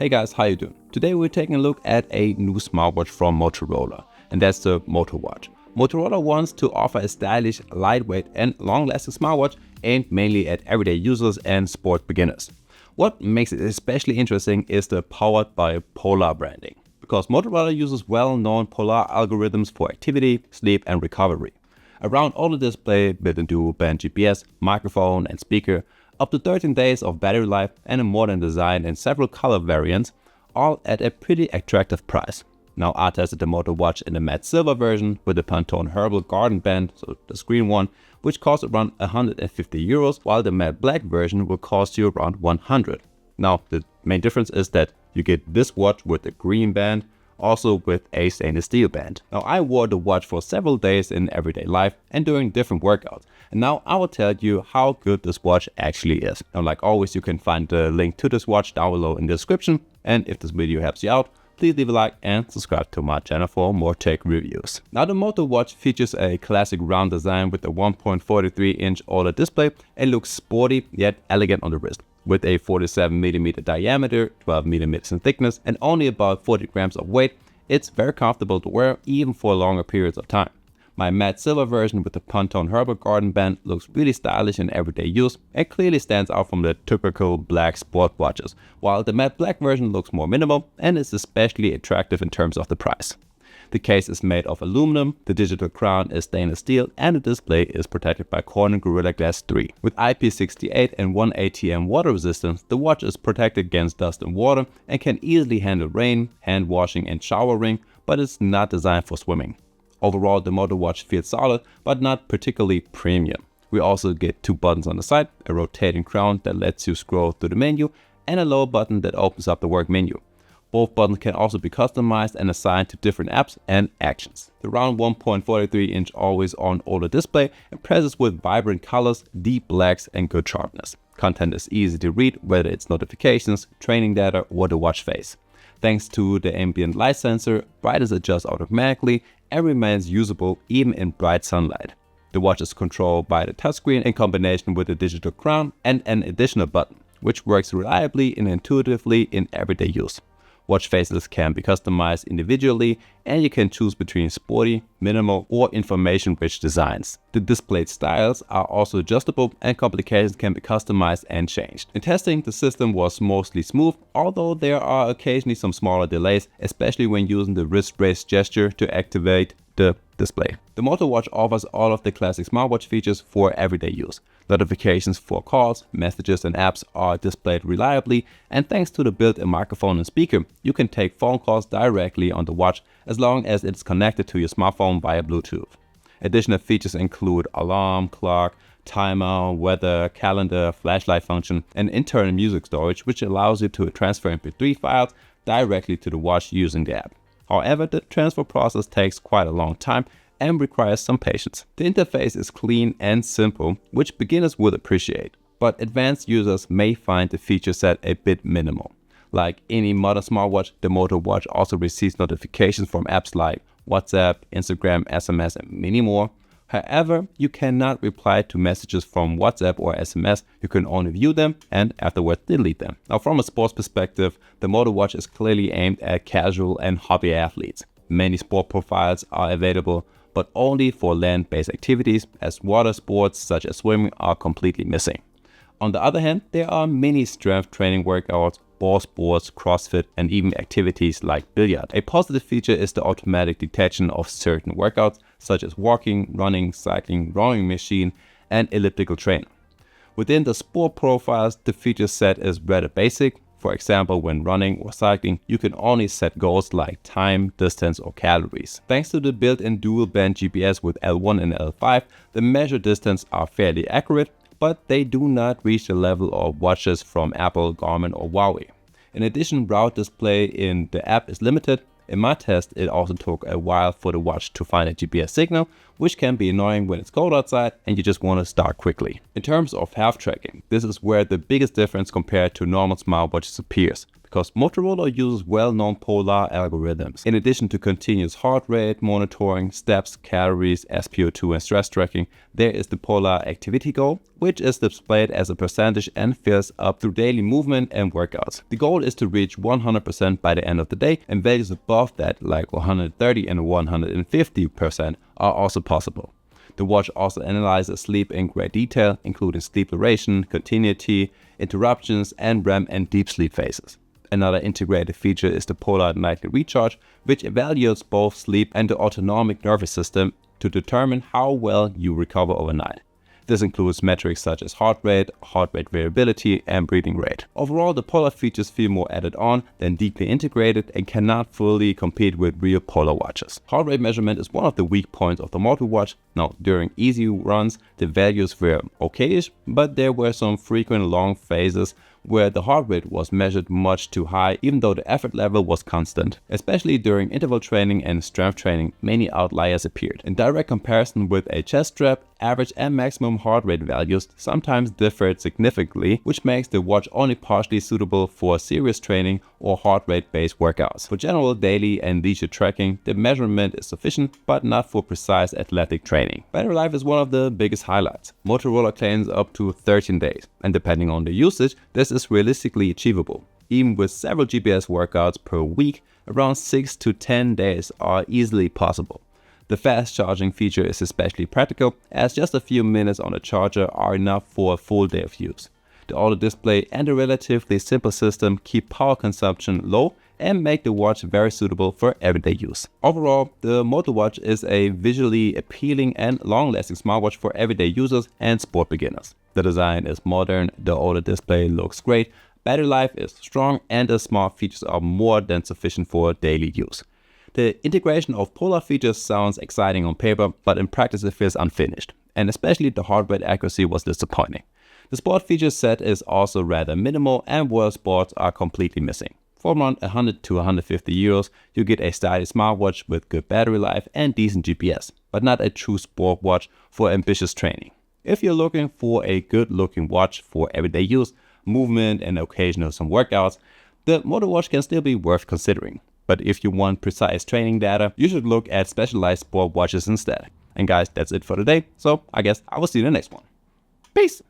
Hey guys, how you doing? Today we're taking a look at a new smartwatch from Motorola, and that's the Moto Watch. Motorola wants to offer a stylish, lightweight and long-lasting smartwatch aimed mainly at everyday users and sport beginners. What makes it especially interesting is the powered by Polar branding, because Motorola uses well-known Polar algorithms for activity, sleep and recovery. Around all the display, built-in dual-band GPS, microphone and speaker, up to 13 days of battery life and a modern design in several color variants, all at a pretty attractive price. Now I tested the Moto Watch in the matte silver version with the Pantone Herbal Garden Band, so the screen one, which costs around 150 euros, while the matte black version will cost you around 100. Now the main difference is that you get this watch with the green band, also with a stainless steel band. Now I wore the watch for several days in everyday life and during different workouts. And now I will tell you how good this watch actually is. Now like always, you can find the link to this watch down below in the description. And if this video helps you out, please leave a like and subscribe to my channel for more tech reviews. Now the Moto Watch features a classic round design with a 1.43-inch OLED display and looks sporty yet elegant on the wrist. With a 47mm diameter, 12mm in thickness and only about 40 grams of weight, it's very comfortable to wear even for longer periods of time. My matte silver version with the Pantone Herbal Garden Band looks really stylish in everyday use and clearly stands out from the typical black sport watches, while the matte black version looks more minimal and is especially attractive in terms of the price. The case is made of aluminum, the digital crown is stainless steel and the display is protected by Corning Gorilla Glass 3. With IP68 and 1 ATM water resistance, the watch is protected against dust and water and can easily handle rain, hand washing and showering, but it's not designed for swimming. Overall, the Moto Watch feels solid, but not particularly premium. We also get two buttons on the side, a rotating crown that lets you scroll through the menu, and a lower button that opens up the work menu. Both buttons can also be customized and assigned to different apps and actions. The round 1.43-inch always-on OLED display impresses with vibrant colors, deep blacks, and good sharpness. Content is easy to read, whether it's notifications, training data, or the watch face. Thanks to the ambient light sensor, brightness adjusts automatically and remains usable even in bright sunlight. The watch is controlled by the touchscreen in combination with a digital crown and an additional button, which works reliably and intuitively in everyday use. Watch faces can be customized individually and you can choose between sporty, minimal or information-rich designs. The displayed styles are also adjustable and complications can be customized and changed. In testing, the system was mostly smooth, although there are occasionally some smaller delays, especially when using the wrist raise gesture to activate the display. The Moto Watch offers all of the classic smartwatch features for everyday use. Notifications for calls, messages and apps are displayed reliably, and thanks to the built-in microphone and speaker, you can take phone calls directly on the watch as long as it's connected to your smartphone via Bluetooth. Additional features include alarm, clock, timer, weather, calendar, flashlight function, and internal music storage, which allows you to transfer MP3 files directly to the watch using the app. However, the transfer process takes quite a long time and requires some patience. The interface is clean and simple, which beginners would appreciate, but advanced users may find the feature set a bit minimal. Like any modern smartwatch, the Moto Watch also receives notifications from apps like WhatsApp, Instagram, SMS, and many more. However, you cannot reply to messages from WhatsApp or SMS, you can only view them and afterwards delete them. Now from a sports perspective, the Moto Watch is clearly aimed at casual and hobby athletes. Many sport profiles are available, but only for land-based activities, as water sports such as swimming are completely missing. On the other hand, there are many strength training workouts, ball sports, CrossFit, and even activities like billiard. A positive feature is the automatic detection of certain workouts, such as walking, running, cycling, rowing machine, and elliptical training. Within the sport profiles, the feature set is rather basic. For example, when running or cycling, you can only set goals like time, distance, or calories. Thanks to the built-in dual-band GPS with L1 and L5, the measured distance are fairly accurate, but they do not reach the level of watches from Apple, Garmin, or Huawei. In addition, route display in the app is limited. In my test, it also took a while for the watch to find a GPS signal, which can be annoying when it's cold outside and you just want to start quickly. In terms of health tracking, this is where the biggest difference compared to normal smartwatches appears, because Motorola uses well-known polar algorithms. In addition to continuous heart rate monitoring, steps, calories, SpO2 and stress tracking, there is the polar activity goal, which is displayed as a percentage and fills up through daily movement and workouts. The goal is to reach 100% by the end of the day, and values above that, like 130 and 150%, are also possible. The watch also analyzes sleep in great detail, including sleep duration, continuity, interruptions, and REM and deep sleep phases. Another integrated feature is the Polar Nightly Recharge, which evaluates both sleep and the autonomic nervous system to determine how well you recover overnight. This includes metrics such as heart rate variability, and breathing rate. Overall, the Polar features feel more added on than deeply integrated and cannot fully compete with real Polar watches. Heart rate measurement is one of the weak points of the Moto Watch. Now, during easy runs, the values were okayish, but there were some frequent long phases where the heart rate was measured much too high, even though the effort level was constant. Especially during interval training and strength training, many outliers appeared. In direct comparison with a chest strap, average and maximum heart rate values sometimes differed significantly, which makes the watch only partially suitable for serious training or heart rate based workouts. For general daily and leisure tracking, the measurement is sufficient, but not for precise athletic training. Battery life is one of the biggest highlights. Motorola claims up to 13 days, and depending on the usage, this is realistically achievable. Even with several GPS workouts per week, around 6 to 10 days are easily possible. The fast charging feature is especially practical, as just a few minutes on a charger are enough for a full day of use. The OLED display and a relatively simple system keep power consumption low and make the watch very suitable for everyday use. Overall, the Moto Watch is a visually appealing and long-lasting smartwatch for everyday users and sport beginners. The design is modern, the OLED display looks great, battery life is strong, and the smart features are more than sufficient for daily use. The integration of Polar features sounds exciting on paper, but in practice it feels unfinished, and especially the heart rate accuracy was disappointing. The sport feature set is also rather minimal, and world sports are completely missing. For around 100 to 150 euros, you get a stylish smartwatch with good battery life and decent GPS, but not a true sport watch for ambitious training. If you're looking for a good-looking watch for everyday use, movement, and occasional some workouts, the Moto Watch can still be worth considering. But if you want precise training data, you should look at specialized sport watches instead. And guys, that's it for today, so I guess I will see you in the next one. Peace!